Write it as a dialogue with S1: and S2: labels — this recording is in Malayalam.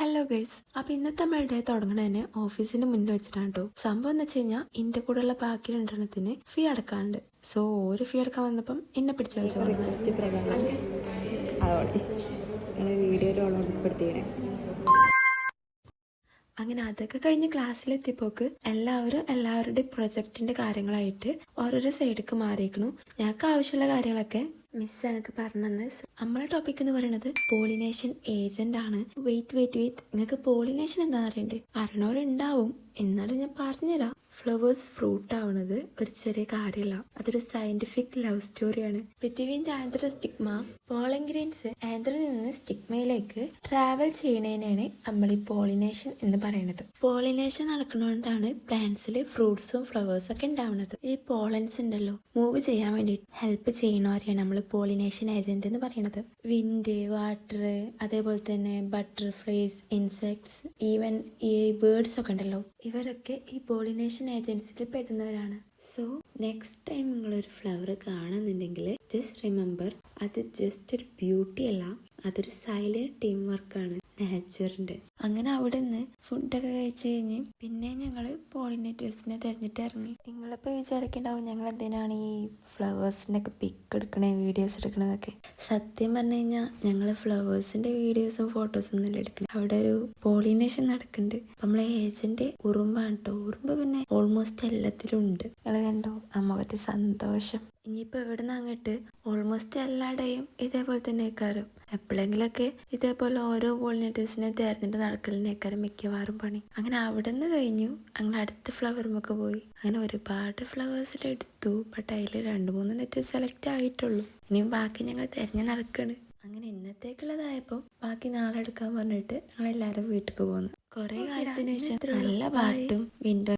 S1: ഹലോ ഗൈസ്, അപ്പൊ ഇന്നത്തെ നമ്മളുടെ തുടങ്ങണതിന് ഓഫീസിന് മുന്നിൽ വെച്ചിട്ടാണ് കേട്ടോ. സംഭവം എന്ന് വെച്ച് കഴിഞ്ഞാൽ ഇന്റെ കൂടെയുള്ള ബാക്കി രണ്ടെണ്ണത്തിന് ഫീ അടക്കാനുണ്ട്. സോ ഒരു ഫീ അടക്കാൻ വന്നപ്പം എന്നെ പിടിച്ചു അങ്ങനെ അതൊക്കെ കഴിഞ്ഞ് ക്ലാസ്സിലെത്തിയപ്പോക്ക് എല്ലാവരുടെയും പ്രൊജക്ടിന്റെ കാര്യങ്ങളായിട്ട് ഓരോരോ സൈഡിലേക്ക് മാറിയിരിക്കണു. ഞങ്ങൾക്ക് ആവശ്യമുള്ള കാര്യങ്ങളൊക്കെ മിസ് ഞങ്ങൾക്ക് പറഞ്ഞെന്ന്. നമ്മളെ ടോപ്പിക് എന്ന് പറയുന്നത് പോളിനേഷൻ ഏജന്റ് ആണ്. വെയിറ്റ് നിങ്ങൾക്ക് പോളിനേഷൻ എന്താ അറിയണ്ടേ? അറിയണവരുണ്ടാവും, എന്നാലും ഞാൻ പറഞ്ഞുതരാം. ഫ്ലവേഴ്സ് ഫ്രൂട്ട് ആവണത് ഒരു ചെറിയ കാര്യമല്ല, അതൊരു സയന്റിഫിക് ലവ് സ്റ്റോറിയാണ്. Between anther stigma. Pollen grains ആന്ത്രിൽ നിന്ന് സ്റ്റിഗ്മയിലേക്ക് ട്രാവൽ ചെയ്യണേനാണ് നമ്മൾ ഈ പോളിനേഷൻ എന്ന് പറയുന്നത്. പോളിനേഷൻ നടക്കുന്നതുകൊണ്ടാണ് പ്ലാന്റ്സിൽ ഫ്രൂട്ട്സും ഫ്ലവേഴ്സും ഒക്കെ ഉണ്ടാവുന്നത്. ഈ പോളൻസ് ഉണ്ടല്ലോ, മൂവ് ചെയ്യാൻ വേണ്ടി ഹെൽപ്പ് ചെയ്യണവരെയാണ് നമ്മൾ പോളിനേഷൻ ഏജന്റ് എന്ന് പറയുന്നത്. വിൻഡ്, വാട്ടർ, അതേപോലെ തന്നെ ബട്ടർഫ്ലൈസ്, ഇൻസെക്ട്സ്, ഈവൻ ഈ ബേർഡ്സ് ഒക്കെ ഉണ്ടല്ലോ, ഇവരൊക്കെ ഈ പോളിനേഷൻ ഏജൻസിയിൽ പെടുന്നവരാണ്. സോ നെക്സ്റ്റ് ടൈം നിങ്ങളൊരു ഫ്ലവർ കാണുന്നുണ്ടെങ്കിൽ ജസ്റ്റ് റിമെമ്പർ, അത് ജസ്റ്റ് ഒരു ബ്യൂട്ടി അല്ല, അതൊരു സൈലന്റ് ടീം വർക്കാണ് നേച്ചറിന്റെ. അങ്ങനെ അവിടെ നിന്ന് ഫുഡൊക്കെ കഴിച്ചു കഴിഞ്ഞ് പിന്നെ ഞങ്ങള് പോളിനേറ്റേഴ്സിനെ തെരഞ്ഞിട്ട് ഇറങ്ങി. നിങ്ങളിപ്പോ വിചാരിക്കണ്ടാവും ഞങ്ങൾ എന്തിനാണ് ഈ ഫ്ലവേഴ്സിന്റെ ഒക്കെ പിക്ക് എടുക്കണേ, വീഡിയോസ് എടുക്കണതൊക്കെ. സത്യം പറഞ്ഞു കഴിഞ്ഞാൽ ഞങ്ങള് ഫ്ലവേഴ്സിന്റെ വീഡിയോസും ഫോട്ടോസും ഒന്നും എടുക്കണേ, അവിടെ ഒരു പോളിനേഷൻ നടക്കുന്നുണ്ട്. നമ്മളെ ഏജന്റ് ഉറുമ്പാണ് കേട്ടോ. ഉറുമ്പ് പിന്നെ ഓൾമോസ്റ്റ് എല്ലാത്തിലും ഉണ്ട്. നിങ്ങൾ കണ്ടോ ആ മുഖത്തെ സന്തോഷം. ഇനിയിപ്പോൾ ഇവിടെ നിന്ന് അങ്ങോട്ട് ഓൾമോസ്റ്റ് എല്ലായിടെയും ഇതേപോലെ തന്നെ ആക്കാരും. എപ്പോഴെങ്കിലൊക്കെ ഇതേപോലെ ഓരോ പോളിനേറ്റേഴ്സിനെ തിരഞ്ഞിട്ട് നടക്കലിനേക്കാരും മിക്കവാറും പണി. അങ്ങനെ അവിടെ നിന്ന് കഴിഞ്ഞു ഞങ്ങൾ അടുത്ത ഫ്ലവറുമൊക്കെ പോയി. അങ്ങനെ ഒരുപാട് ഫ്ലവേഴ്സിലെടുത്തു. ബട്ട് അതിൽ 2-3 നെറ്റ് സെലക്ട് ആയിട്ടുള്ളൂ. ഇനിയും ബാക്കി ഞങ്ങൾ തിരഞ്ഞ് നടക്കണ്. അങ്ങനെ ഇന്നത്തേക്കുള്ളതായപ്പോൾ ബാക്കി നാളെ എടുക്കാൻ പറഞ്ഞിട്ട് ഞങ്ങൾ എല്ലാവരും വീട്ടിലേക്ക് പോന്നു. കുറെ കാലത്തിന് ശേഷം നല്ല പാട്ടും വിൻഡോ